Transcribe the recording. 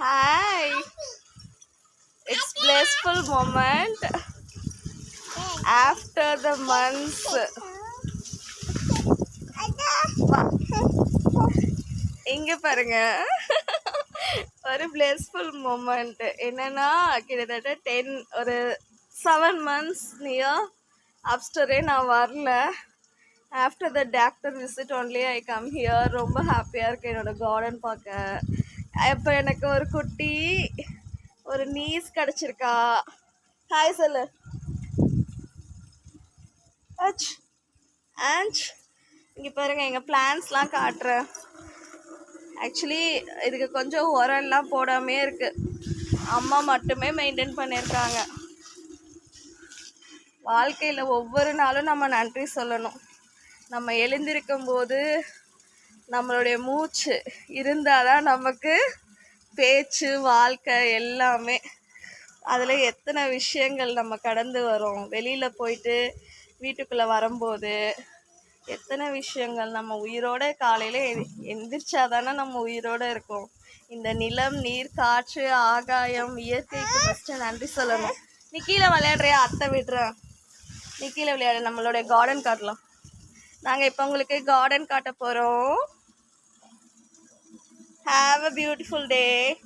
Hi, it's blissful moment after the months. இங்க பாருங்க ஒரு blissful moment என்னன்னா கிட்டத்தட்ட 10 ஒரு 7 months நியர் அப்ஸ்டரே நான் வரல. After the doctor visit only I come here. ரொம்ப ஹாப்பியாக இருக்கு என்னோட கார்டன் பார்க்க. இப்போ எனக்கு ஒரு குட்டி ஒரு நீஸ் கிடச்சிருக்கா. ஹாய் சொல்லு. அச் அண்ட் இங்கே பாருங்கள் எங்கள் பிளான்ஸ்லாம் காட்டுறேன். ஆக்சுவலி இதுக்கு கொஞ்சம் உரம்லாம் போடாமே இருக்குது. அம்மா மட்டுமே மெயின்டைன் பண்ணியிருக்காங்க. வாழ்க்கையில் ஒவ்வொரு நாளும் நம்ம நன்றி சொல்லணும். நம்ம எழுந்திருக்கும் போது நம்மளுடைய மூச்சு இருந்தால் தான் நமக்கு பேச்சு வாழ்க்கை எல்லாமே. அதில் எத்தனை விஷயங்கள் நம்ம கடந்து வரோம். வெளியில் போயிட்டு வீட்டுக்குள்ளே வரும்போது எத்தனை விஷயங்கள். நம்ம உயிரோட காலையில் எந்திரிச்சாதானே நம்ம உயிரோடு இருக்கோம். இந்த நிலம், நீர், காற்று, ஆகாயம், இயற்கைக்கு ஃபஸ்ட்டு நன்றி சொல்லணும். நீ கீழே விளையாடுறியா? அத்தை விடுறேன். நீ கீழே விளையாடு. நம்மளுடைய கார்டன் காட்டலாம். நாங்கள் இப்போ உங்களுக்கு கார்டன் காட்ட போகிறோம். Have a beautiful day.